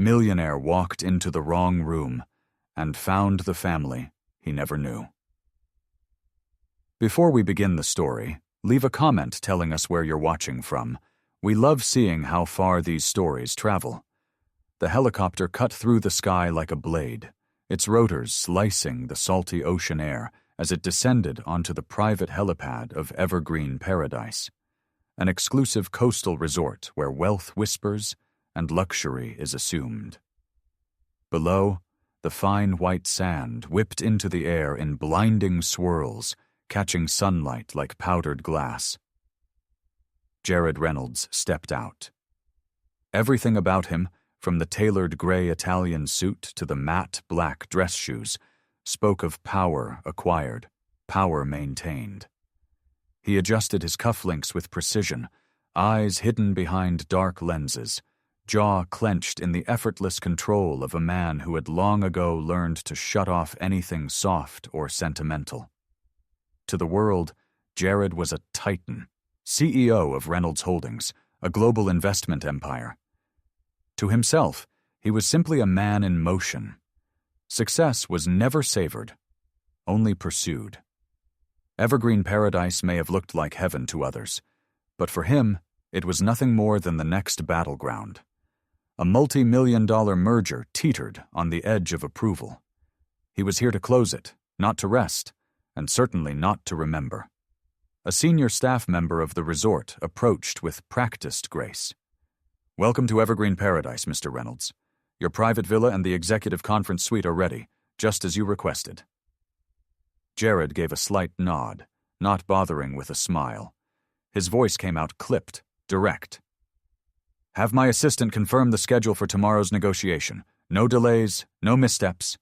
Millionaire walked into the wrong room and found the family he never knew. Before we begin the story, leave a comment telling us where you're watching from. We love seeing how far these stories travel. The helicopter cut through the sky like a blade, its rotors slicing the salty ocean air as it descended onto the private helipad of Evergreen Paradise, an exclusive coastal resort where wealth whispers and luxury is assumed. Below, the fine white sand whipped into the air in blinding swirls, catching sunlight like powdered glass. Jared Reynolds stepped out. Everything about him, from the tailored gray Italian suit to the matte black dress shoes, spoke of power acquired, power maintained. He adjusted his cufflinks with precision, eyes hidden behind dark lenses, jaw clenched in the effortless control of a man who had long ago learned to shut off anything soft or sentimental. To the world, Jared was a titan, CEO of Reynolds Holdings, a global investment empire. To himself, he was simply a man in motion. Success was never savored, only pursued. Evergreen Paradise may have looked like heaven to others, but for him, it was nothing more than the next battleground. A multi-million-dollar merger teetered on the edge of approval. He was here to close it, not to rest, and certainly not to remember. A senior staff member of the resort approached with practiced grace. "Welcome to Evergreen Paradise, Mr. Reynolds. Your private villa and the executive conference suite are ready, just as you requested." Jared gave a slight nod, not bothering with a smile. His voice came out clipped, direct. "Have my assistant confirm the schedule for tomorrow's negotiation. No delays, no missteps."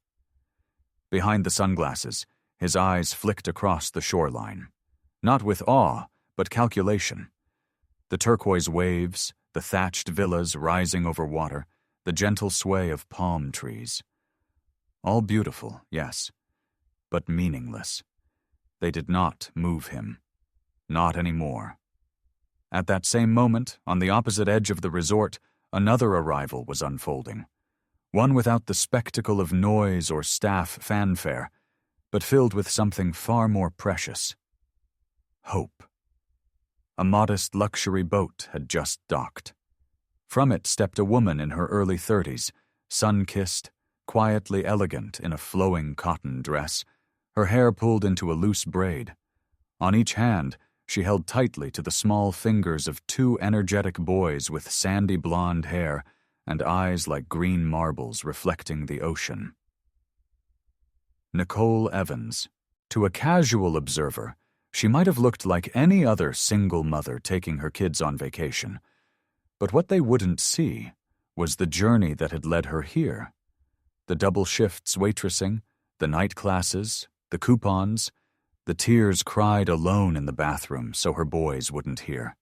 Behind the sunglasses, his eyes flicked across the shoreline. Not with awe, but calculation. The turquoise waves, the thatched villas rising over water, the gentle sway of palm trees. All beautiful, yes, but meaningless. They did not move him. Not anymore. At that same moment, on the opposite edge of the resort, another arrival was unfolding. One without the spectacle of noise or staff fanfare, but filled with something far more precious. Hope. A modest luxury boat had just docked. From it stepped a woman in her early 30s, sun-kissed, quietly elegant in a flowing cotton dress, her hair pulled into a loose braid. On each hand, she held tightly to the small fingers of two energetic boys with sandy blonde hair and eyes like green marbles reflecting the ocean. Nicole Evans. To a casual observer, she might have looked like any other single mother taking her kids on vacation. But what they wouldn't see was the journey that had led her here. The double shifts waitressing, the night classes, the coupons, the tears cried alone in the bathroom so her boys wouldn't hear.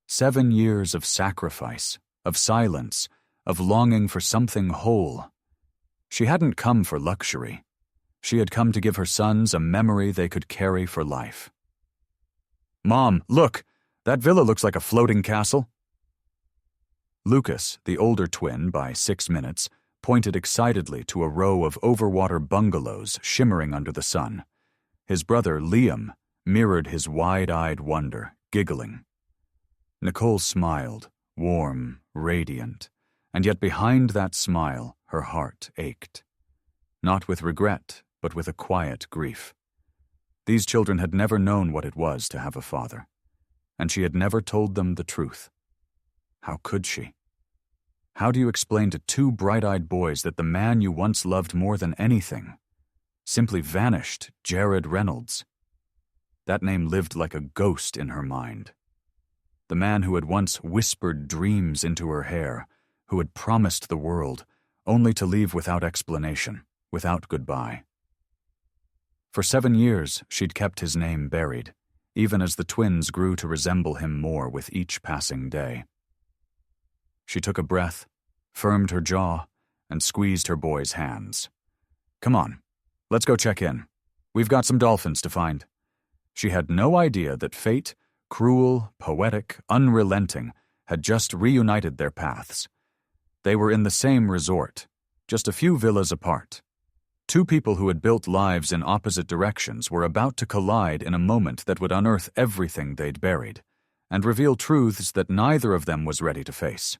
7 years of sacrifice, of silence, of longing for something whole. She hadn't come for luxury. She had come to give her sons a memory they could carry for life. "Mom, look! That villa looks like a floating castle." Lucas, the older twin by 6 minutes, pointed excitedly to a row of overwater bungalows shimmering under the sun. His brother, Liam, mirrored his wide-eyed wonder, giggling. Nicole smiled, warm, radiant, and yet behind that smile, her heart ached. Not with regret, but with a quiet grief. These children had never known what it was to have a father, and she had never told them the truth. How could she? How do you explain to two bright-eyed boys that the man you once loved more than anything simply vanished, Jared Reynolds? That name lived like a ghost in her mind. The man who had once whispered dreams into her hair, who had promised the world, only to leave without explanation, without goodbye. For 7 years, she'd kept his name buried, even as the twins grew to resemble him more with each passing day. She took a breath, firmed her jaw, and squeezed her boy's hands. "Come on, let's go check in. We've got some dolphins to find." She had no idea that fate, cruel, poetic, unrelenting, had just reunited their paths. They were in the same resort, just a few villas apart. Two people who had built lives in opposite directions were about to collide in a moment that would unearth everything they'd buried, and reveal truths that neither of them was ready to face.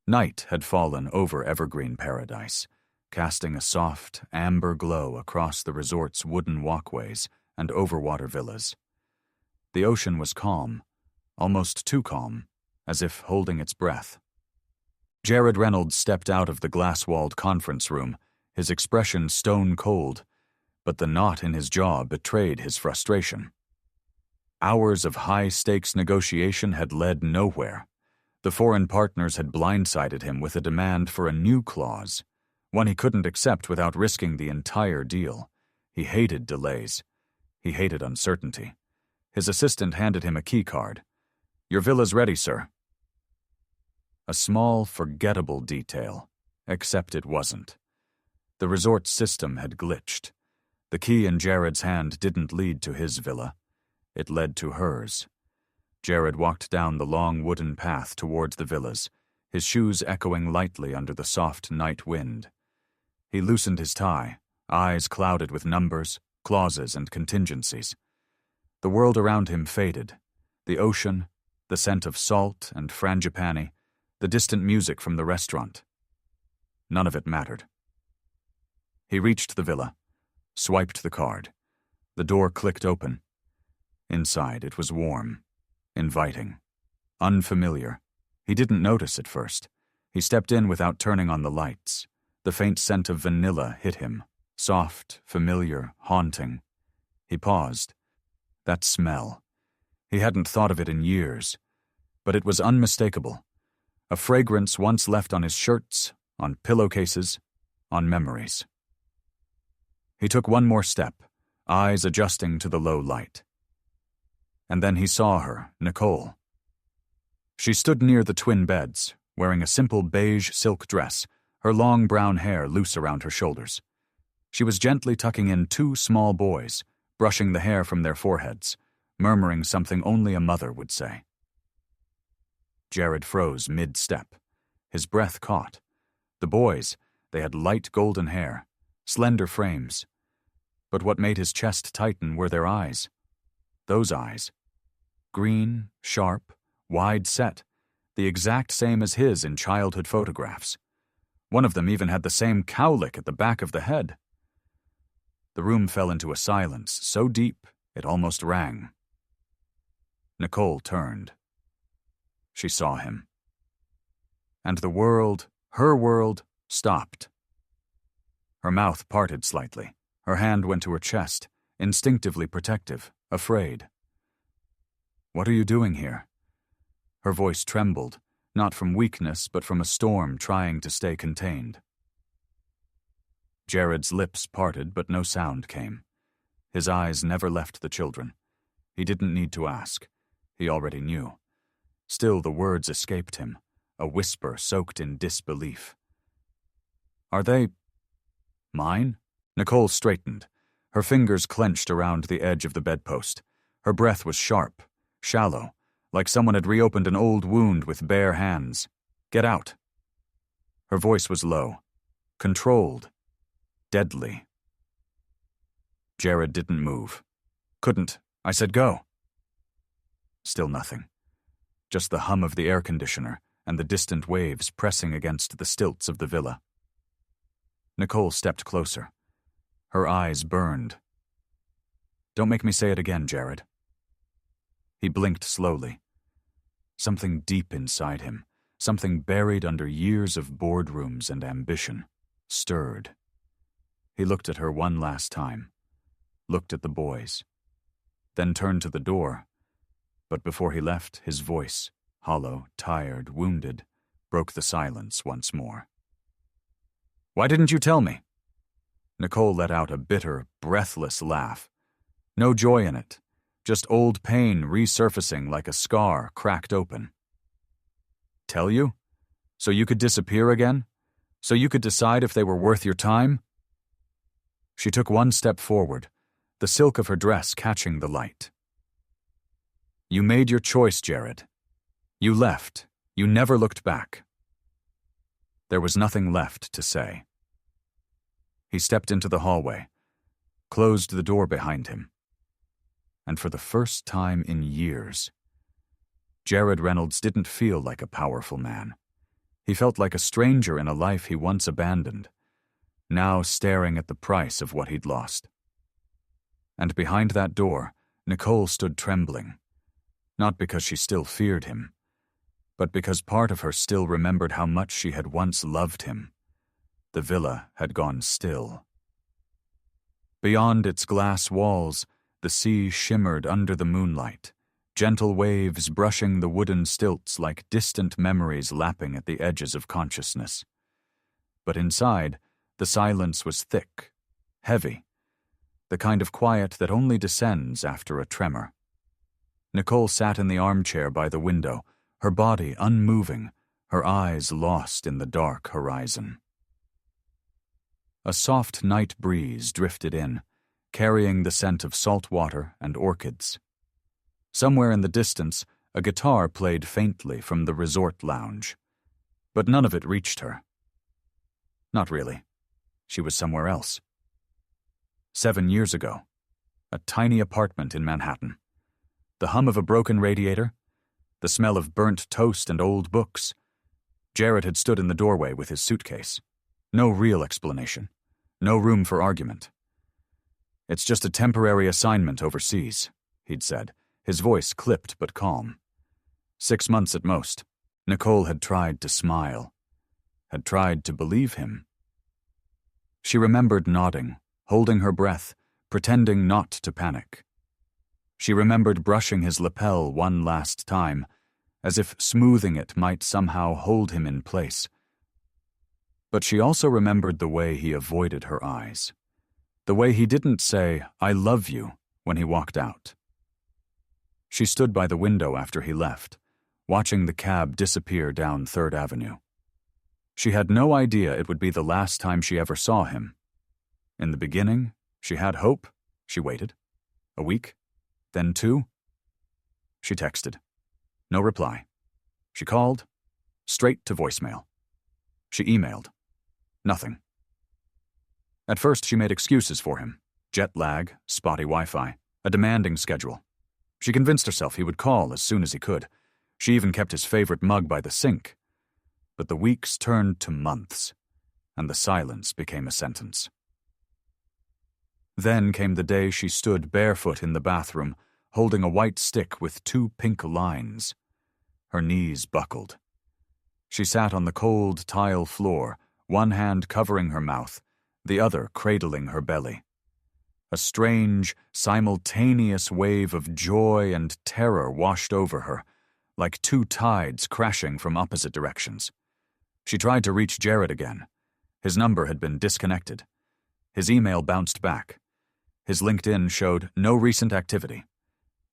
Night had fallen over Evergreen Paradise, casting a soft, amber glow across the resort's wooden walkways and overwater villas. The ocean was calm, almost too calm, as if holding its breath. Jared Reynolds stepped out of the glass-walled conference room, his expression stone-cold, but the knot in his jaw betrayed his frustration. Hours of high-stakes negotiation had led nowhere. The foreign partners had blindsided him with a demand for a new clause, one he couldn't accept without risking the entire deal. He hated delays. He hated uncertainty. His assistant handed him a key card. "Your villa's ready, sir." A small, forgettable detail, except it wasn't. The resort's system had glitched. The key in Jared's hand didn't lead to his villa. It led to hers. Jared walked down the long wooden path towards the villas, his shoes echoing lightly under the soft night wind. He loosened his tie, eyes clouded with numbers, clauses, and contingencies. The world around him faded. The ocean, the scent of salt and frangipani, the distant music from the restaurant. None of it mattered. He reached the villa, swiped the card. The door clicked open. Inside, it was warm, inviting, unfamiliar. He didn't notice at first. He stepped in without turning on the lights. The faint scent of vanilla hit him, soft, familiar, haunting. He paused. That smell. He hadn't thought of it in years, but it was unmistakable. A fragrance once left on his shirts, on pillowcases, on memories. He took one more step, eyes adjusting to the low light. And then he saw her, Nicole. She stood near the twin beds, wearing a simple beige silk dress, her long brown hair loose around her shoulders. She was gently tucking in two small boys, brushing the hair from their foreheads, murmuring something only a mother would say. Jared froze mid-step. His breath caught. The boys, they had light golden hair, slender frames. But what made his chest tighten were their eyes. Those eyes. Green, sharp, wide set, the exact same as his in childhood photographs. One of them even had the same cowlick at the back of the head. The room fell into a silence so deep it almost rang. Nicole turned. She saw him. And the world, her world, stopped. Her mouth parted slightly. Her hand went to her chest, instinctively protective, afraid. "What are you doing here?" Her voice trembled, not from weakness but from a storm trying to stay contained. Jared's lips parted but no sound came. His eyes never left the children. He didn't need to ask. He already knew. Still the words escaped him, a whisper soaked in disbelief. "Are they... mine?" Nicole straightened. Her fingers clenched around the edge of the bedpost. Her breath was sharp, shallow, like someone had reopened an old wound with bare hands. "Get out." Her voice was low, controlled, deadly. Jared didn't move. "Couldn't. I said go." Still nothing. Just the hum of the air conditioner and the distant waves pressing against the stilts of the villa. Nicole stepped closer. Her eyes burned. "Don't make me say it again, Jared." He blinked slowly. Something deep inside him, something buried under years of boardrooms and ambition, stirred. He looked at her one last time, looked at the boys, then turned to the door. But before he left, his voice, hollow, tired, wounded, broke the silence once more. "Why didn't you tell me?" Nicole let out a bitter, breathless laugh. No joy in it, just old pain resurfacing like a scar cracked open. "Tell you? So you could disappear again? So you could decide if they were worth your time?" She took one step forward, the silk of her dress catching the light. "You made your choice, Jared. You left. You never looked back. There was nothing left to say. He stepped into the hallway, closed the door behind him, and for the first time in years, Jared Reynolds didn't feel like a powerful man. He felt like a stranger in a life he once abandoned, now staring at the price of what he'd lost. And behind that door, Nicole stood trembling, not because she still feared him, but because part of her still remembered how much she had once loved him. The villa had gone still. Beyond its glass walls, the sea shimmered under the moonlight, gentle waves brushing the wooden stilts like distant memories lapping at the edges of consciousness. But inside, the silence was thick, heavy, the kind of quiet that only descends after a tremor. Nicole sat in the armchair by the window, her body unmoving, her eyes lost in the dark horizon. A soft night breeze drifted in, carrying the scent of salt water and orchids. Somewhere in the distance, a guitar played faintly from the resort lounge, but none of it reached her. Not really. She was somewhere else. 7 years ago, a tiny apartment in Manhattan. The hum of a broken radiator, the smell of burnt toast and old books. Jared had stood in the doorway with his suitcase. No real explanation. No room for argument. "It's just a temporary assignment overseas," he'd said, his voice clipped but calm. 6 months at most. Nicole had tried to smile, had tried to believe him. She remembered nodding, holding her breath, pretending not to panic. She remembered brushing his lapel one last time, as if smoothing it might somehow hold him in place. But she also remembered the way he avoided her eyes, the way he didn't say, "I love you," when he walked out. She stood by the window after he left, watching the cab disappear down 3rd Avenue. She had no idea it would be the last time she ever saw him. In the beginning, she had hope. She waited. A week, then 2. She texted. No reply. She called. Straight to voicemail. She emailed. Nothing. At first, she made excuses for him. Jet lag, spotty Wi-Fi, a demanding schedule. She convinced herself he would call as soon as he could. She even kept his favorite mug by the sink. But the weeks turned to months, and the silence became a sentence. Then came the day she stood barefoot in the bathroom, holding a white stick with 2 pink lines. Her knees buckled. She sat on the cold tile floor, one hand covering her mouth, the other cradling her belly. A strange, simultaneous wave of joy and terror washed over her, like 2 tides crashing from opposite directions. She tried to reach Jared again. His number had been disconnected. His email bounced back. His LinkedIn showed no recent activity.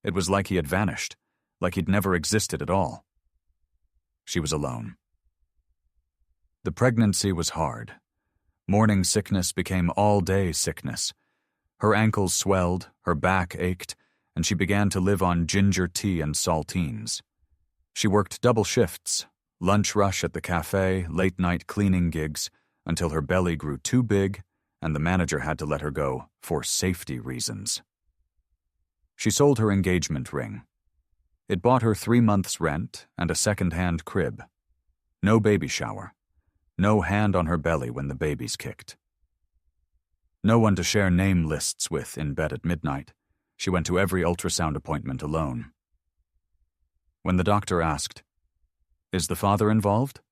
It was like he had vanished, like he'd never existed at all. She was alone. The pregnancy was hard. Morning sickness became all-day sickness. Her ankles swelled, her back ached, and she began to live on ginger tea and saltines. She worked double shifts, lunch rush at the cafe, late-night cleaning gigs, until her belly grew too big and the manager had to let her go for safety reasons. She sold her engagement ring. It bought her 3 months' rent and a second-hand crib. No baby shower. No hand on her belly when the babies kicked. No one to share name lists with in bed at midnight. She went to every ultrasound appointment alone. When the doctor asked, "Is the father involved?"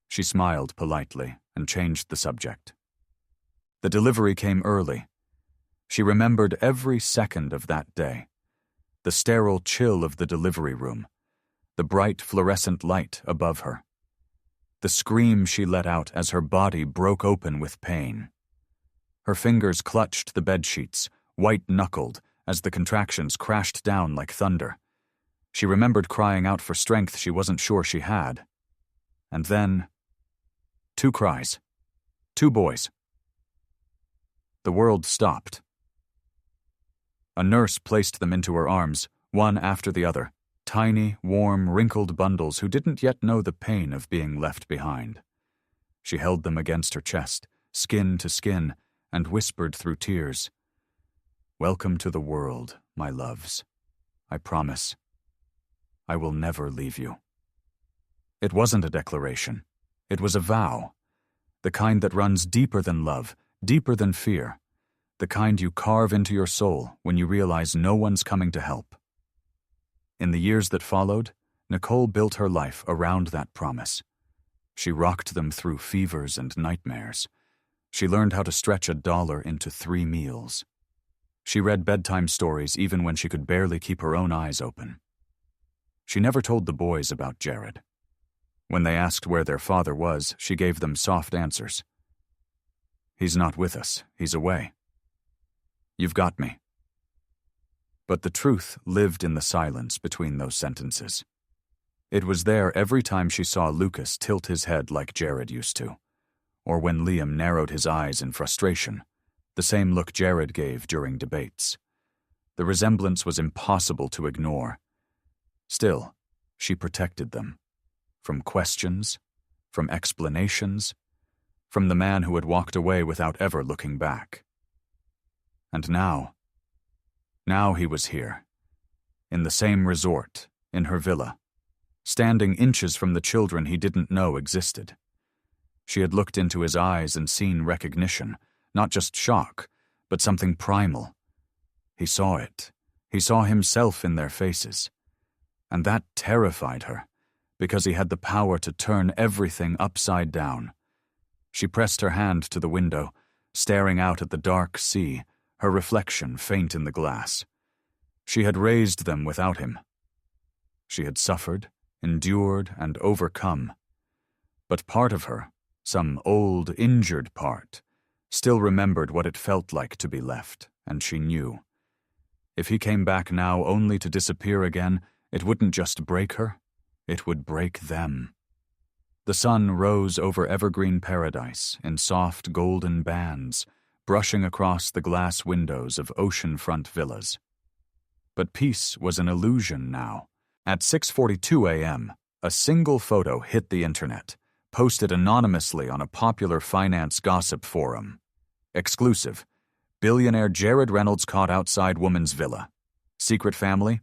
She smiled politely and changed the subject. The delivery came early. She remembered every second of that day. The sterile chill of the delivery room. The bright fluorescent light above her. The scream she let out as her body broke open with pain. Her fingers clutched the bedsheets, white-knuckled, as the contractions crashed down like thunder. She remembered crying out for strength she wasn't sure she had. And then, 2 cries. 2 boys. The world stopped. A nurse placed them into her arms, one after the other, tiny, warm, wrinkled bundles who didn't yet know the pain of being left behind. She held them against her chest, skin to skin, and whispered through tears, "Welcome to the world, my loves. I promise. I will never leave you." It wasn't a declaration. It was a vow. The kind that runs deeper than love, deeper than fear. The kind you carve into your soul when you realize no one's coming to help. In the years that followed, Nicole built her life around that promise. She rocked them through fevers and nightmares. She learned how to stretch $1 into 3 meals. She read bedtime stories even when she could barely keep her own eyes open. She never told the boys about Jared. When they asked where their father was, she gave them soft answers. "He's not with us. He's away. You've got me." But the truth lived in the silence between those sentences. It was there every time she saw Lucas tilt his head like Jared used to, or when Liam narrowed his eyes in frustration, the same look Jared gave during debates. The resemblance was impossible to ignore. Still, she protected them. From questions, from explanations, from the man who had walked away without ever looking back. And now he was here, in the same resort, in her villa, standing inches from the children he didn't know existed. She had looked into his eyes and seen recognition, not just shock, but something primal. He saw it. He saw himself in their faces. And that terrified her, because he had the power to turn everything upside down. She pressed her hand to the window, staring out at the dark sea, her reflection faint in the glass. She had raised them without him. She had suffered, endured, and overcome. But part of her, some old, injured part, still remembered what it felt like to be left, and she knew. If he came back now only to disappear again, it wouldn't just break her, it would break them. The sun rose over evergreen paradise in soft golden bands, brushing across the glass windows of oceanfront villas. But peace was an illusion now. At 6:42 a.m., a single photo hit the internet, posted anonymously on a popular finance gossip forum. Exclusive. Billionaire Jared Reynolds caught outside woman's villa. Secret family?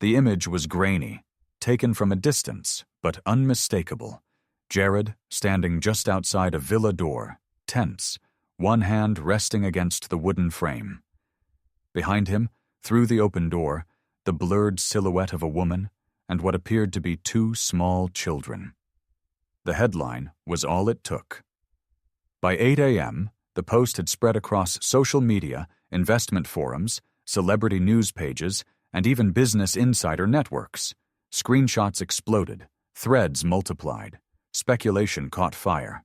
The image was grainy, taken from a distance, but unmistakable. Jared, standing just outside a villa door, tense, one hand resting against the wooden frame. Behind him, through the open door, the blurred silhouette of a woman and what appeared to be 2 small children. The headline was all it took. By 8 a.m., the post had spread across social media, investment forums, celebrity news pages, and even Business Insider networks. Screenshots exploded, threads multiplied, speculation caught fire.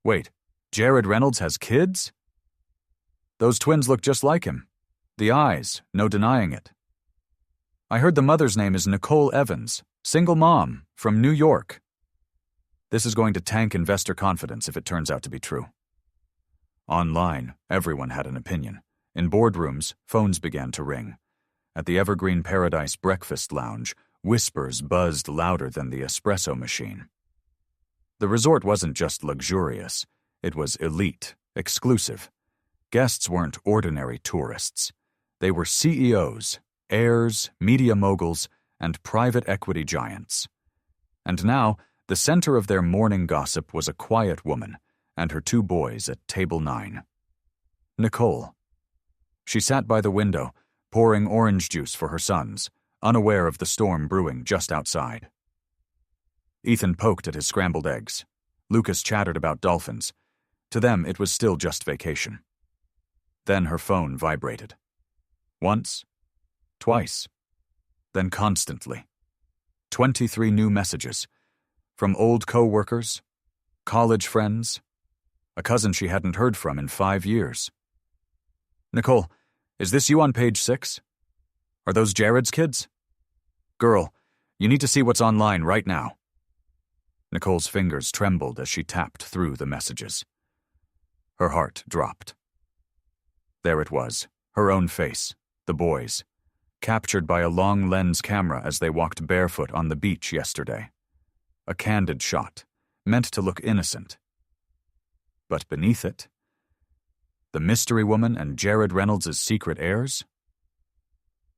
Wait, Jared Reynolds has kids? Those twins look just like him. The eyes, no denying it. I heard the mother's name is Nicole Evans, single mom, from New York. This is going to tank investor confidence if it turns out to be true. Online, everyone had an opinion. In boardrooms, phones began to ring. At the Evergreen Paradise Breakfast Lounge, whispers buzzed louder than the espresso machine. The resort wasn't just luxurious, it was elite, exclusive. Guests weren't ordinary tourists. They were CEOs, heirs, media moguls, and private equity giants. And now, the center of their morning gossip was a quiet woman and her 2 boys at table 9. Nicole. She sat by the window, pouring orange juice for her sons, unaware of the storm brewing just outside. Ethan poked at his scrambled eggs. Lucas chattered about dolphins. To them, it was still just vacation. Then her phone vibrated. Once, twice, then constantly. 23 new messages. From old co-workers, college friends, a cousin she hadn't heard from in 5 years. Nicole, is this you on page 6? Are those Jared's kids? Girl, you need to see what's online right now. Nicole's fingers trembled as she tapped through the messages. Her heart dropped. There it was, her own face, the boys, captured by a long lens camera as they walked barefoot on the beach yesterday. A candid shot, meant to look innocent, But beneath it, the mystery woman and Jared Reynolds' secret heirs?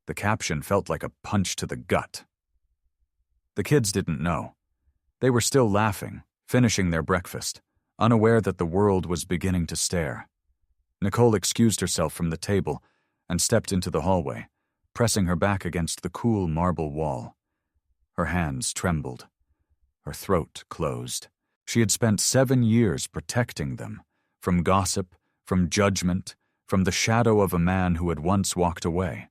The caption felt like a punch to the gut. The kids didn't know. They were still laughing, finishing their breakfast, unaware that the world was beginning to stare. Nicole excused herself from the table and stepped into the hallway, pressing her back against the cool marble wall. Her hands trembled. Her throat closed. She had spent 7 years protecting them, from gossip, from judgment, from the shadow of a man who had once walked away.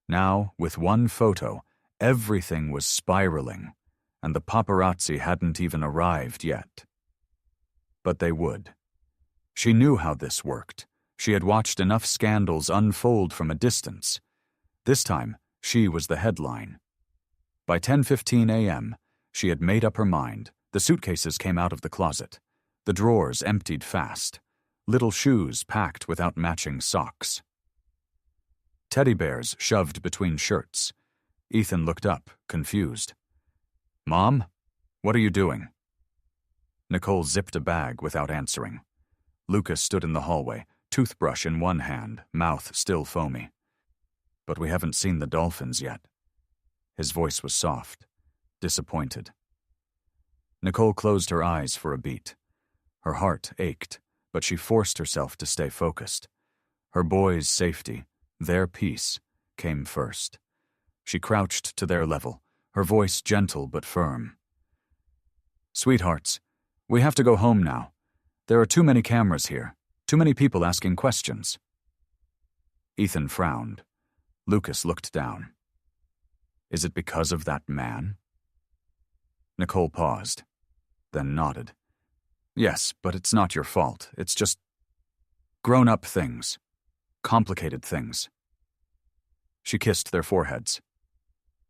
Now, with one photo, everything was spiraling, and the paparazzi hadn't even arrived yet. But they would. She knew how this worked. She had watched enough scandals unfold from a distance. This time, she was the headline. By 10:15 a.m., she had made up her mind. The suitcases came out of the closet. The drawers emptied fast. Little shoes packed without matching socks. Teddy bears shoved between shirts. Ethan looked up, confused. "Mom, what are you doing?" Nicole zipped a bag without answering. Lucas stood in the hallway, toothbrush in one hand, mouth still foamy. "But we haven't seen the dolphins yet." His voice was soft, disappointed. Nicole closed her eyes for a beat. Her heart ached, but she forced herself to stay focused. Her boys' safety, their peace, came first. She crouched to their level, her voice gentle but firm. "Sweethearts, we have to go home now. There are too many cameras here, too many people asking questions." Ethan frowned. Lucas looked down. "Is it because of that man?" Nicole paused, then nodded. "Yes, but it's not your fault. It's just grown-up things. Complicated things." She kissed their foreheads.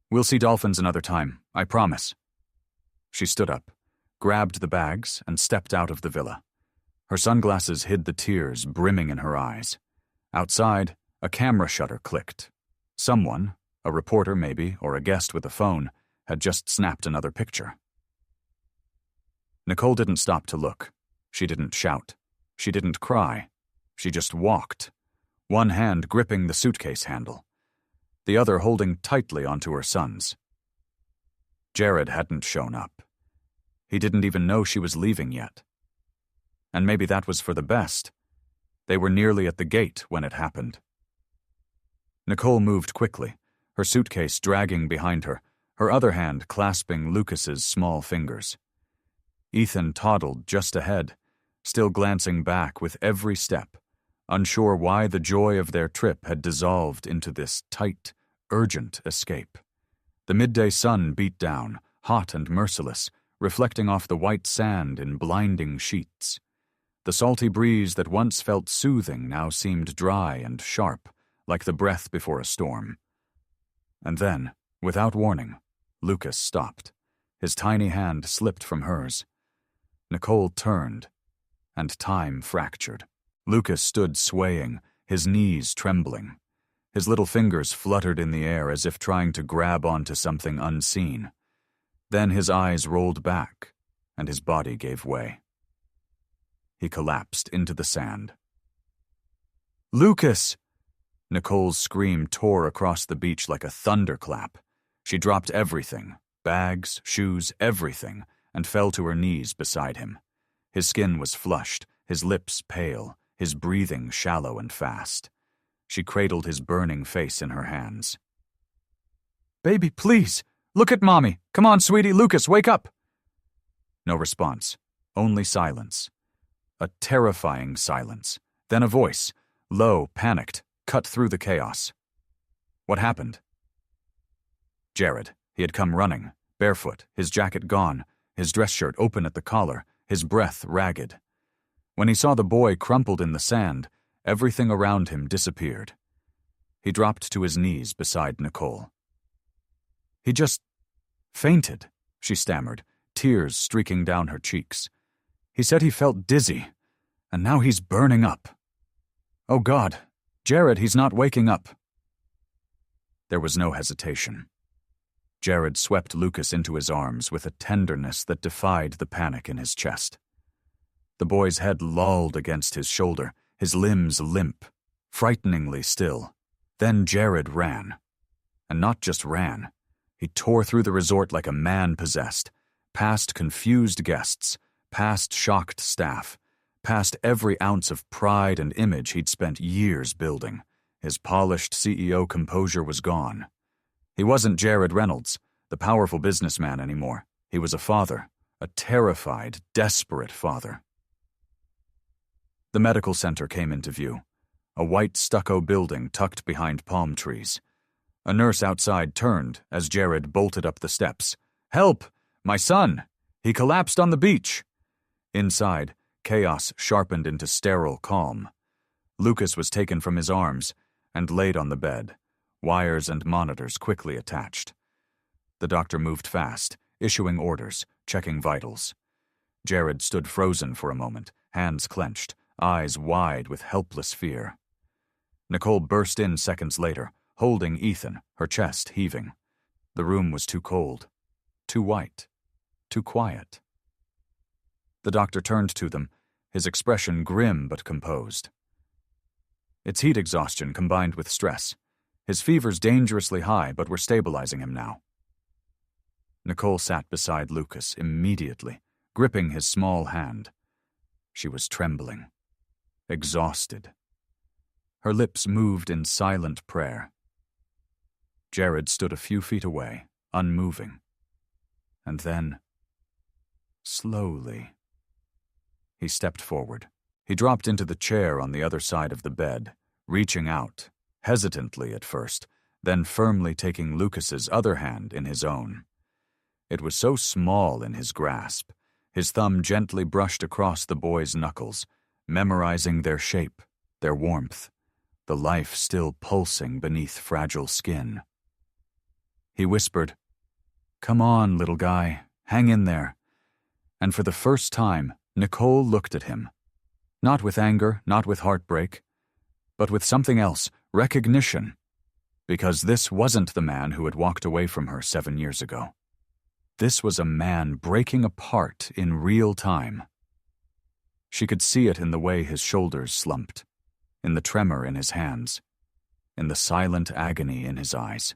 "We'll see dolphins another time, I promise." She stood up, grabbed the bags, and stepped out of the villa. Her sunglasses hid the tears brimming in her eyes. Outside, a camera shutter clicked. Someone, a reporter maybe, or a guest with a phone, had just snapped another picture. Nicole didn't stop to look. She didn't shout. She didn't cry. She just walked, one hand gripping the suitcase handle, the other holding tightly onto her son's. Jared hadn't shown up. He didn't even know she was leaving yet. And maybe that was for the best. They were nearly at the gate when it happened. Nicole moved quickly, her suitcase dragging behind her, her other hand clasping Lucas's small fingers. Ethan toddled just ahead, still glancing back with every step, unsure why the joy of their trip had dissolved into this tight, urgent escape. The midday sun beat down, hot and merciless, reflecting off the white sand in blinding sheets. The salty breeze that once felt soothing now seemed dry and sharp, like the breath before a storm. And then, without warning, Lucas stopped. His tiny hand slipped from hers. Nicole turned, and time fractured. Lucas stood swaying, his knees trembling. His little fingers fluttered in the air as if trying to grab onto something unseen. Then his eyes rolled back, and his body gave way. He collapsed into the sand. "Lucas!" Nicole's scream tore across the beach like a thunderclap. She dropped everything, bags, shoes, everything, and fell to her knees beside him. His skin was flushed, his lips pale, his breathing shallow and fast. She cradled his burning face in her hands. "Baby, please! Look at Mommy! Come on, sweetie! Lucas, wake up!" No response, only silence. A terrifying silence. Then a voice, low, panicked, cut through the chaos. "What happened?" Jared. He had come running, barefoot, his jacket gone, his dress shirt open at the collar, his breath ragged. When he saw the boy crumpled in the sand, everything around him disappeared. He dropped to his knees beside Nicole. "He just fainted," she stammered, tears streaking down her cheeks. "He said he felt dizzy, and now he's burning up. Oh God, Jared, he's not waking up." There was no hesitation. Jared swept Lucas into his arms with a tenderness that defied the panic in his chest. The boy's head lolled against his shoulder, his limbs limp, frighteningly still. Then Jared ran. And not just ran. He tore through the resort like a man possessed, past confused guests, past shocked staff, past every ounce of pride and image he'd spent years building. His polished CEO composure was gone. He wasn't Jared Reynolds, the powerful businessman, anymore. He was a father, a terrified, desperate father. The medical center came into view, a white stucco building tucked behind palm trees. A nurse outside turned as Jared bolted up the steps. "Help! My son! He collapsed on the beach!" Inside, chaos sharpened into sterile calm. Lucas was taken from his arms and laid on the bed, wires and monitors quickly attached. The doctor moved fast, issuing orders, checking vitals. Jared stood frozen for a moment, hands clenched, eyes wide with helpless fear. Nicole burst in seconds later, holding Ethan, her chest heaving. The room was too cold, too white, too quiet. The doctor turned to them, his expression grim but composed. It's heat exhaustion combined with stress. His fever's dangerously high, but we're stabilizing him now. Nicole sat beside Lucas immediately, gripping his small hand. She was trembling, exhausted. Her lips moved in silent prayer. Jared stood a few feet away, unmoving. And then, slowly, he stepped forward. He dropped into the chair on the other side of the bed, reaching out, hesitantly at first, then firmly taking Lucas's other hand in his own. It was so small in his grasp. His thumb gently brushed across the boy's knuckles, memorizing their shape, their warmth, the life still pulsing beneath fragile skin. He whispered, "Come on, little guy, hang in there." And for the first time, Nicole looked at him. Not with anger, not with heartbreak, but with something else, recognition. Because this wasn't the man who had walked away from her 7 years ago. This was a man breaking apart in real time. She could see it in the way his shoulders slumped, in the tremor in his hands, in the silent agony in his eyes.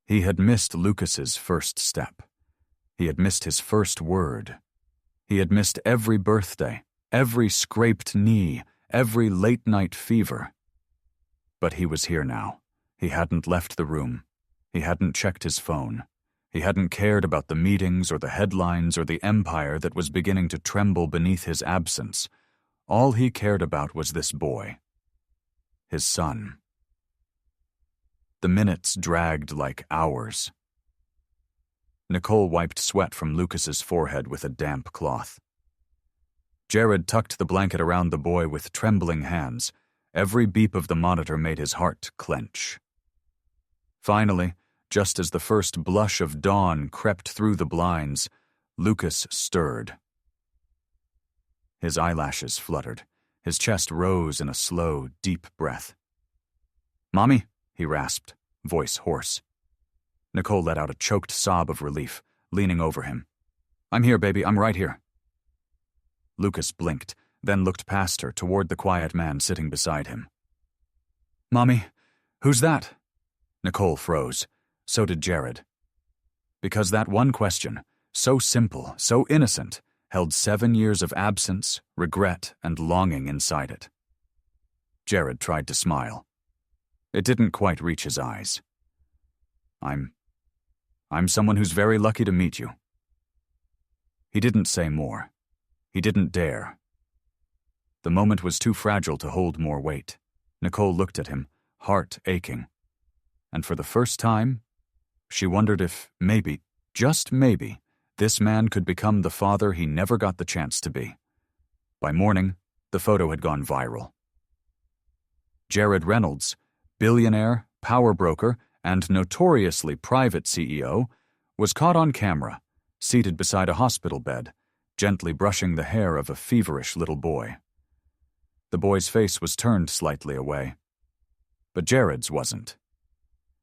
He had missed Lucas's first step. He had missed his first word. He had missed every birthday, every scraped knee, every late-night fever. But he was here now. He hadn't left the room. He hadn't checked his phone. He hadn't cared about the meetings or the headlines or the empire that was beginning to tremble beneath his absence. All he cared about was this boy. His son. The minutes dragged like hours. Nicole wiped sweat from Lucas's forehead with a damp cloth. Jared tucked the blanket around the boy with trembling hands. Every beep of the monitor made his heart clench. Finally, just as the first blush of dawn crept through the blinds, Lucas stirred. His eyelashes fluttered. His chest rose in a slow, deep breath. "Mommy?" he rasped, voice hoarse. Nicole let out a choked sob of relief, leaning over him. "I'm here, baby. I'm right here." Lucas blinked, then looked past her toward the quiet man sitting beside him. "Mommy, who's that?" Nicole froze. So did Jared. Because that one question, so simple, so innocent, held 7 years of absence, regret, and longing inside it. Jared tried to smile. It didn't quite reach his eyes. I'm someone who's very lucky to meet you." He didn't say more. He didn't dare. The moment was too fragile to hold more weight. Nicole looked at him, heart aching. And for the first time, she wondered if maybe, just maybe, this man could become the father he never got the chance to be. By morning, the photo had gone viral. Jared Reynolds, billionaire, power broker, and notoriously private CEO, was caught on camera, seated beside a hospital bed, gently brushing the hair of a feverish little boy. The boy's face was turned slightly away. But Jared's wasn't.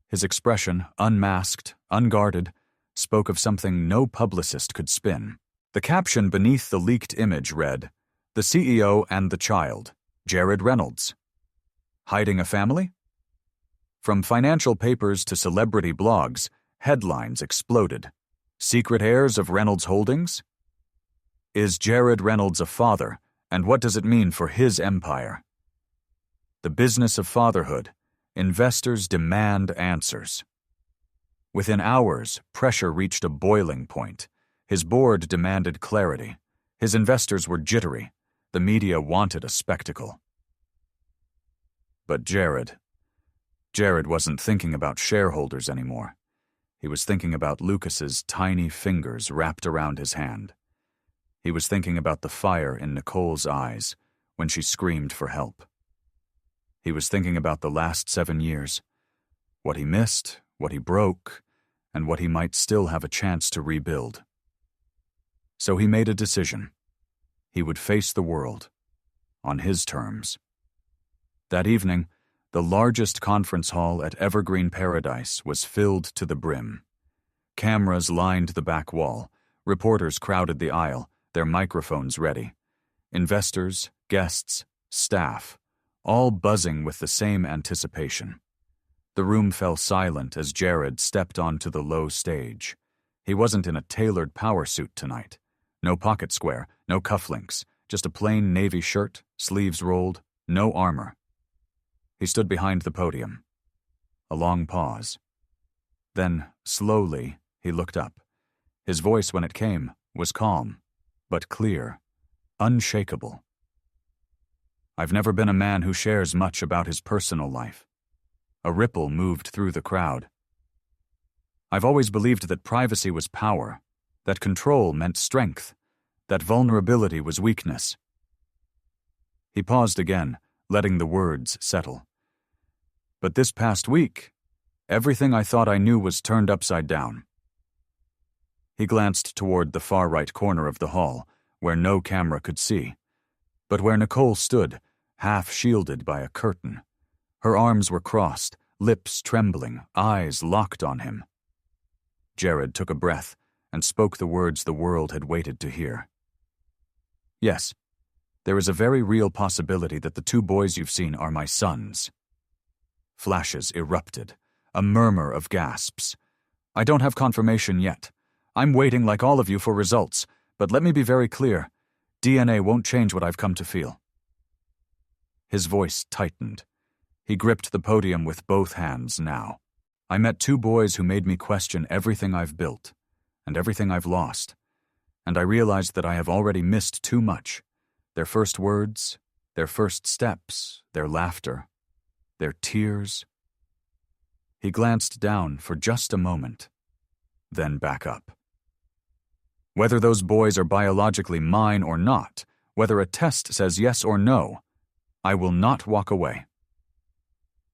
His expression, unmasked, unguarded, spoke of something no publicist could spin. The caption beneath the leaked image read, "The CEO and the child, Jared Reynolds. Hiding a family?" From financial papers to celebrity blogs, headlines exploded. Secret heirs of Reynolds Holdings? Is Jared Reynolds a father, and what does it mean for his empire? The business of fatherhood. Investors demand answers. Within hours, pressure reached a boiling point. His board demanded clarity. His investors were jittery. The media wanted a spectacle. But Jared wasn't thinking about shareholders anymore. He was thinking about Lucas's tiny fingers wrapped around his hand. He was thinking about the fire in Nicole's eyes when she screamed for help. He was thinking about the last 7 years, what he missed, what he broke, and what he might still have a chance to rebuild. So he made a decision. He would face the world, on his terms. That evening, the largest conference hall at Evergreen Paradise was filled to the brim. Cameras lined the back wall. Reporters crowded the aisle, their microphones ready. Investors, guests, staff, all buzzing with the same anticipation. The room fell silent as Jared stepped onto the low stage. He wasn't in a tailored power suit tonight. No pocket square, no cufflinks, just a plain navy shirt, sleeves rolled, no armor. He stood behind the podium. A long pause. Then, slowly, he looked up. His voice, when it came, was calm, but clear, unshakable. I've never been a man who shares much about his personal life. A ripple moved through the crowd. I've always believed that privacy was power, that control meant strength, that vulnerability was weakness. He paused again, letting the words settle. But this past week, everything I thought I knew was turned upside down. He glanced toward the far right corner of the hall, where no camera could see, but where Nicole stood, half shielded by a curtain. Her arms were crossed, lips trembling, eyes locked on him. Jared took a breath and spoke the words the world had waited to hear. Yes, there is a very real possibility that the 2 boys you've seen are my sons. Flashes erupted, a murmur of gasps. I don't have confirmation yet. I'm waiting like all of you for results, but let me be very clear. DNA won't change what I've come to feel. His voice tightened. He gripped the podium with both hands now. I met 2 boys who made me question everything I've built and everything I've lost, and I realized that I have already missed too much. Their first words, their first steps, their laughter, their tears. He glanced down for just a moment, then back up. Whether those boys are biologically mine or not, whether a test says yes or no, I will not walk away.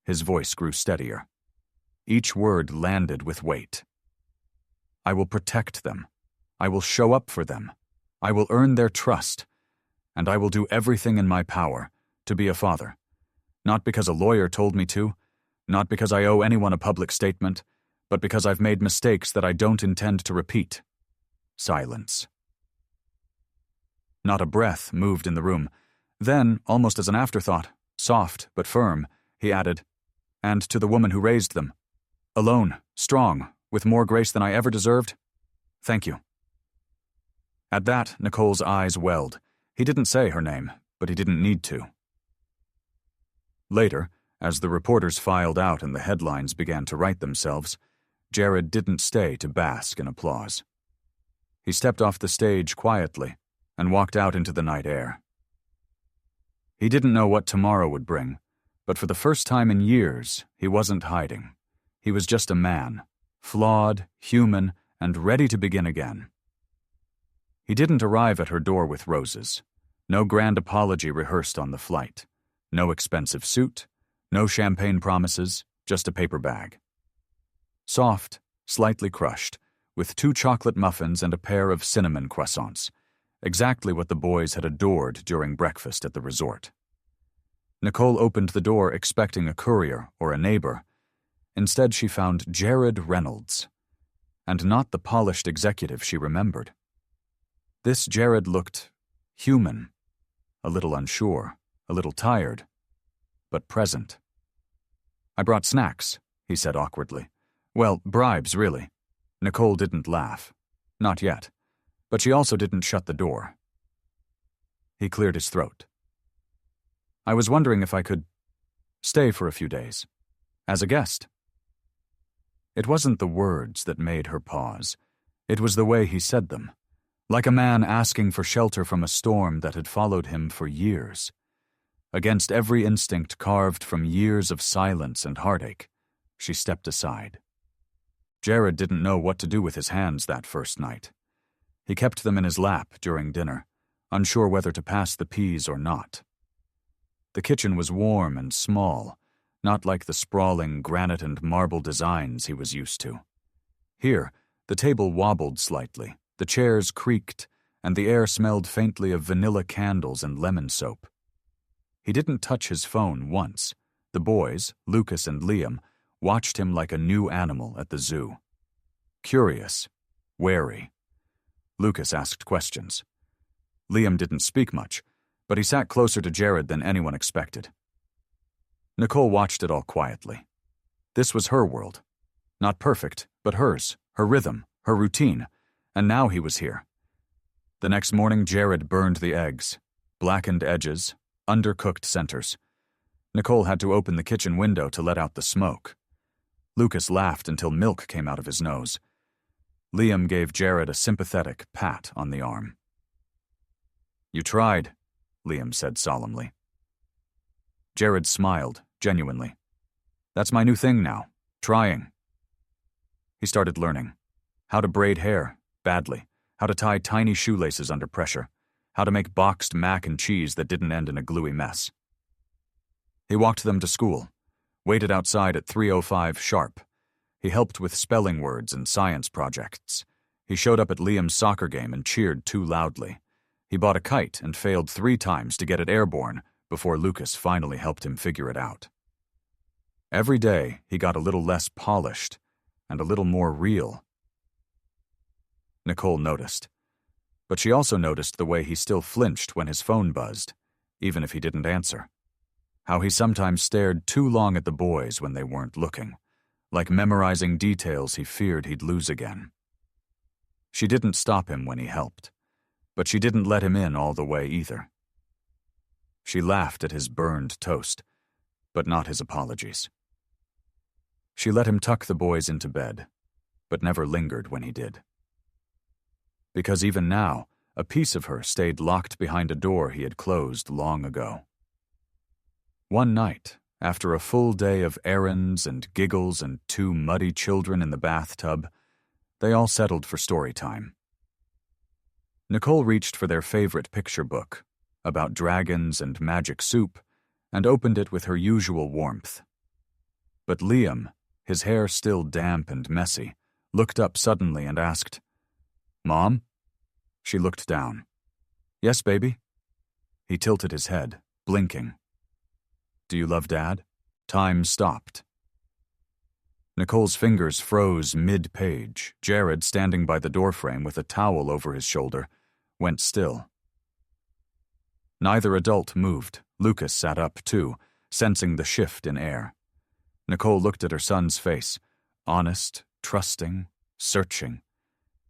His voice grew steadier. Each word landed with weight. I will protect them. I will show up for them. I will earn their trust. And I will do everything in my power to be a father. Not because a lawyer told me to, not because I owe anyone a public statement, but because I've made mistakes that I don't intend to repeat. Silence. Not a breath moved in the room. Then, almost as an afterthought, soft but firm, he added, "And to the woman who raised them. Alone, strong, with more grace than I ever deserved. Thank you." At that, Nicole's eyes welled. He didn't say her name, but he didn't need to. Later, as the reporters filed out and the headlines began to write themselves, Jared didn't stay to bask in applause. He stepped off the stage quietly and walked out into the night air. He didn't know what tomorrow would bring, but for the first time in years, he wasn't hiding. He was just a man, flawed, human, and ready to begin again. He didn't arrive at her door with roses. No grand apology rehearsed on the flight. No expensive suit. No champagne promises, just a paper bag. Soft, slightly crushed, with 2 chocolate muffins and a pair of cinnamon croissants. Exactly what the boys had adored during breakfast at the resort. Nicole opened the door expecting a courier or a neighbor. Instead, she found Jared Reynolds, and not the polished executive she remembered. This Jared looked human, a little unsure, a little tired, but present. "I brought snacks," he said awkwardly. "Well, bribes, really." Nicole didn't laugh. Not yet. But she also didn't shut the door. He cleared his throat. "I was wondering if I could stay for a few days. As a guest." It wasn't the words that made her pause. It was the way he said them. Like a man asking for shelter from a storm that had followed him for years. Against every instinct carved from years of silence and heartache, she stepped aside. Jared didn't know what to do with his hands that first night. He kept them in his lap during dinner, unsure whether to pass the peas or not. The kitchen was warm and small, not like the sprawling granite and marble designs he was used to. Here, the table wobbled slightly, the chairs creaked, and the air smelled faintly of vanilla candles and lemon soap. He didn't touch his phone once. The boys, Lucas and Liam, watched him like a new animal at the zoo. Curious, wary. Lucas asked questions. Liam didn't speak much, but he sat closer to Jared than anyone expected. Nicole watched it all quietly. This was her world. Not perfect, but hers, her rhythm, her routine, and now he was here. The next morning, Jared burned the eggs, blackened edges, undercooked centers. Nicole had to open the kitchen window to let out the smoke. Lucas laughed until milk came out of his nose. Liam gave Jared a sympathetic pat on the arm. "You tried," Liam said solemnly. Jared smiled, genuinely. "That's my new thing now, trying." He started learning. How to braid hair, badly. How to tie tiny shoelaces under pressure. How to make boxed mac and cheese that didn't end in a gluey mess. He walked them to school, waited outside at 3:05 sharp. He helped with spelling words and science projects. He showed up at Liam's soccer game and cheered too loudly. He bought a kite and failed 3 times to get it airborne before Lucas finally helped him figure it out. Every day, he got a little less polished and a little more real. Nicole noticed. But she also noticed the way he still flinched when his phone buzzed, even if he didn't answer. How he sometimes stared too long at the boys when they weren't looking, like memorizing details he feared he'd lose again. She didn't stop him when he helped, but she didn't let him in all the way either. She laughed at his burned toast, but not his apologies. She let him tuck the boys into bed, but never lingered when he did. Because even now, a piece of her stayed locked behind a door he had closed long ago. One night, after a full day of errands and giggles and 2 muddy children in the bathtub, they all settled for story time. Nicole reached for their favorite picture book, about dragons and magic soup, and opened it with her usual warmth. But Liam, his hair still damp and messy, looked up suddenly and asked, "Mom?" She looked down. "Yes, baby?" He tilted his head, blinking. "Do you love Dad?" Time stopped. Nicole's fingers froze mid-page. Jared, standing by the doorframe with a towel over his shoulder, went still. Neither adult moved. Lucas sat up, too, sensing the shift in air. Nicole looked at her son's face, honest, trusting, searching.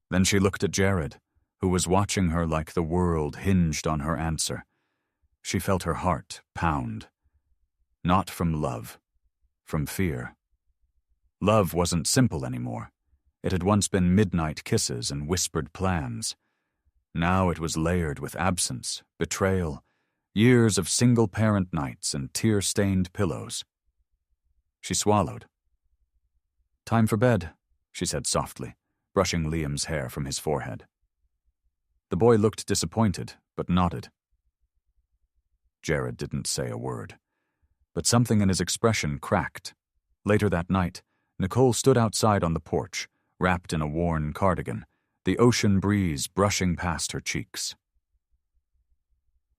Then she looked at Jared, who was watching her like the world hinged on her answer. She felt her heart pound. Not from love, from fear. Love wasn't simple anymore. It had once been midnight kisses and whispered plans. Now it was layered with absence, betrayal, years of single-parent nights and tear-stained pillows. She swallowed. "Time for bed," she said softly, brushing Liam's hair from his forehead. The boy looked disappointed, but nodded. Jared didn't say a word, but something in his expression cracked. Later that night, Nicole stood outside on the porch, wrapped in a worn cardigan, the ocean breeze brushing past her cheeks.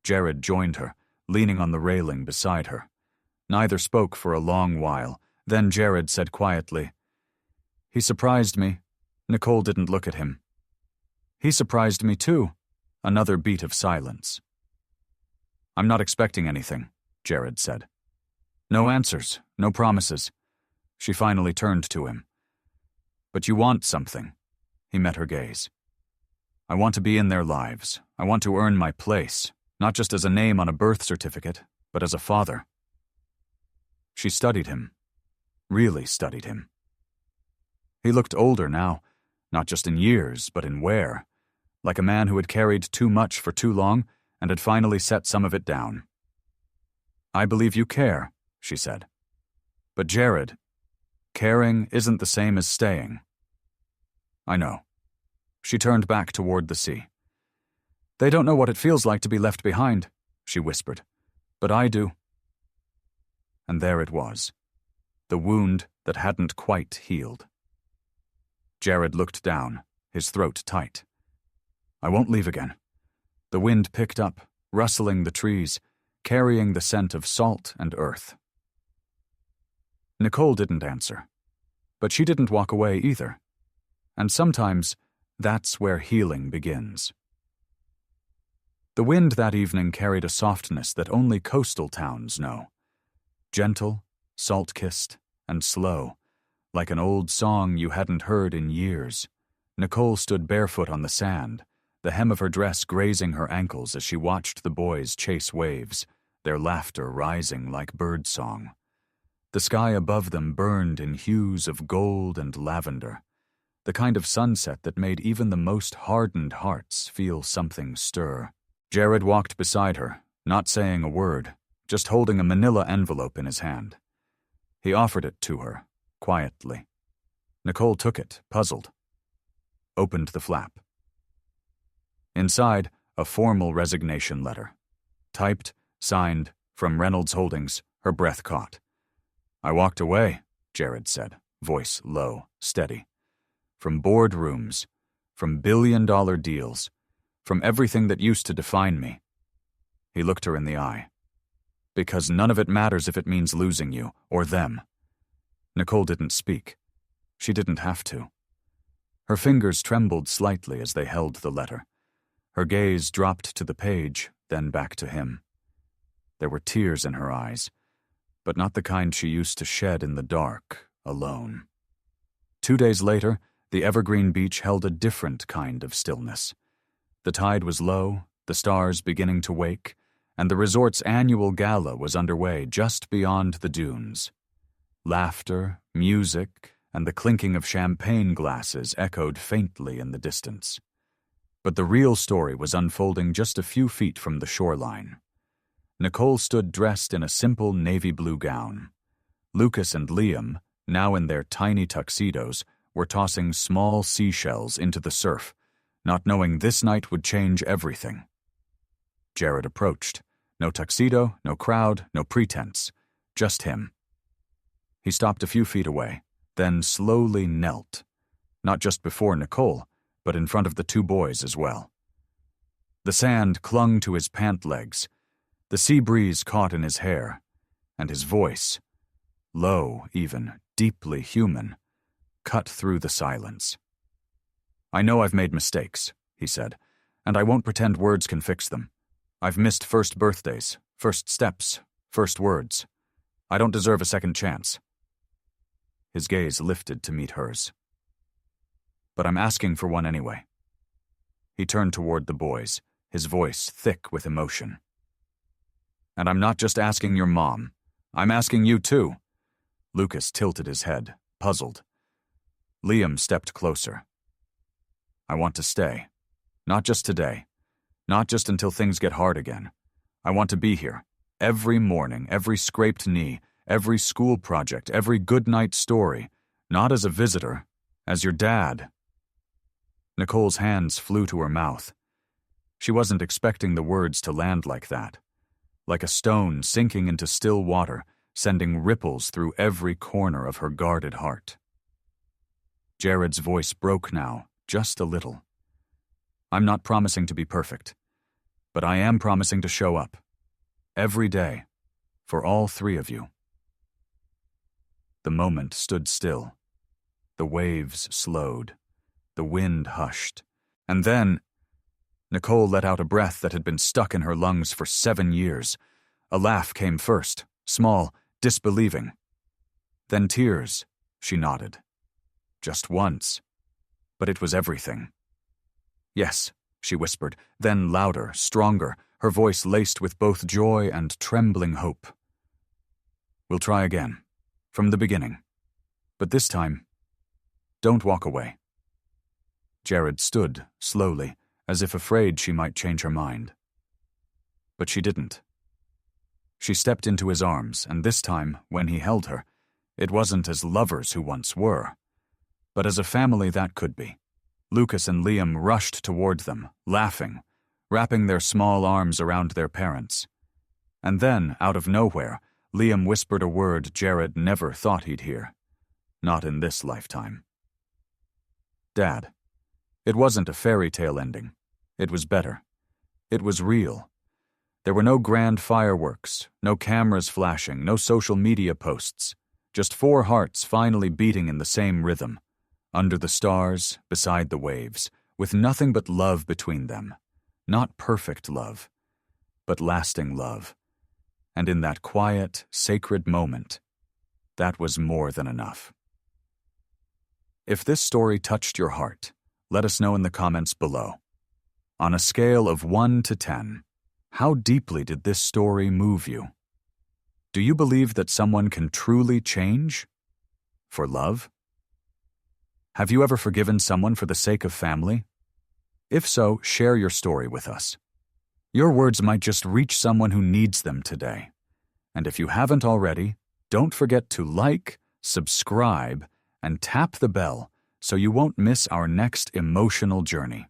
Jared joined her, leaning on the railing beside her. Neither spoke for a long while. Then Jared said quietly, "He surprised me." Nicole didn't look at him. "He surprised me too," Another beat of silence. "I'm not expecting anything," Jared said. "No answers, no promises." She finally turned to him. "But you want something." He met her gaze. "I want to be in their lives. I want to earn my place, not just as a name on a birth certificate, but as a father." She studied him. Really studied him. He looked older now, not just in years, but in wear, like a man who had carried too much for too long and had finally set some of it down. "I believe you care," she said. "But Jared, caring isn't the same as staying." "I know." She turned back toward the sea. "They don't know what it feels like to be left behind," she whispered. "But I do." And there it was, the wound that hadn't quite healed. Jared looked down, his throat tight. "I won't leave again." The wind picked up, rustling the trees, carrying the scent of salt and earth. Nicole didn't answer, but she didn't walk away either. And sometimes, that's where healing begins. The wind that evening carried a softness that only coastal towns know. Gentle, salt-kissed, and slow, like an old song you hadn't heard in years. Nicole stood barefoot on the sand, the hem of her dress grazing her ankles as she watched the boys chase waves, their laughter rising like birdsong. The sky above them burned in hues of gold and lavender, the kind of sunset that made even the most hardened hearts feel something stir. Jared walked beside her, not saying a word, just holding a manila envelope in his hand. He offered it to her, quietly. Nicole took it, puzzled. Opened the flap. Inside, a formal resignation letter. Typed, signed, from Reynolds Holdings, her breath caught. "I walked away," Jared said, voice low, steady. "From boardrooms, from billion-dollar deals, from everything that used to define me." He looked her in the eye. "Because none of it matters if it means losing you, or them." Nicole didn't speak. She didn't have to. Her fingers trembled slightly as they held the letter. Her gaze dropped to the page, then back to him. There were tears in her eyes, but not the kind she used to shed in the dark, alone. 2 days later, the evergreen beach held a different kind of stillness. The tide was low, the stars beginning to wake, and the resort's annual gala was underway just beyond the dunes. Laughter, music, and the clinking of champagne glasses echoed faintly in the distance. But the real story was unfolding just a few feet from the shoreline. Nicole stood dressed in a simple navy blue gown. Lucas and Liam, now in their tiny tuxedos, were tossing small seashells into the surf, not knowing this night would change everything. Jared approached. No tuxedo, no crowd, no pretense. Just him. He stopped a few feet away, then slowly knelt. Not just before Nicole, but in front of the 2 boys as well. The sand clung to his pant legs. The sea breeze caught in his hair, and his voice, low even, deeply human, cut through the silence. "I know I've made mistakes," he said, "and I won't pretend words can fix them. I've missed first birthdays, first steps, first words. I don't deserve a second chance." His gaze lifted to meet hers. "But I'm asking for one anyway." He turned toward the boys, his voice thick with emotion. "And I'm not just asking your mom. I'm asking you too." Lucas tilted his head, puzzled. Liam stepped closer. "I want to stay. Not just today. Not just until things get hard again. I want to be here. Every morning, every scraped knee, every school project, every goodnight story. Not as a visitor, as your dad." Nicole's hands flew to her mouth. She wasn't expecting the words to land like that. Like a stone sinking into still water, sending ripples through every corner of her guarded heart. Jared's voice broke now, just a little. "I'm not promising to be perfect, but I am promising to show up. Every day. For all 3 of you." The moment stood still. The waves slowed. The wind hushed. And then, Nicole let out a breath that had been stuck in her lungs for 7 years. A laugh came first, small, disbelieving. Then tears, she nodded. Just once. But it was everything. Yes, she whispered, then louder, stronger, her voice laced with both joy and trembling hope. We'll try again, from the beginning. But this time, don't walk away. Jared stood, slowly, as if afraid she might change her mind. But she didn't. She stepped into his arms, and this time, when he held her, it wasn't as lovers who once were, but as a family that could be. Lucas and Liam rushed toward them, laughing, wrapping their small arms around their parents. And then, out of nowhere, Liam whispered a word Jared never thought he'd hear. Not in this lifetime. Dad. It wasn't a fairy tale ending. It was better. It was real. There were no grand fireworks, no cameras flashing, no social media posts. Just 4 hearts finally beating in the same rhythm. Under the stars, beside the waves, with nothing but love between them. Not perfect love, but lasting love. And in that quiet, sacred moment, that was more than enough. If this story touched your heart, let us know in the comments below. On a scale of 1 to 10, how deeply did this story move you? Do you believe that someone can truly change? For love? Have you ever forgiven someone for the sake of family? If so, share your story with us. Your words might just reach someone who needs them today. And if you haven't already, don't forget to like, subscribe, and tap the bell so you won't miss our next emotional journey.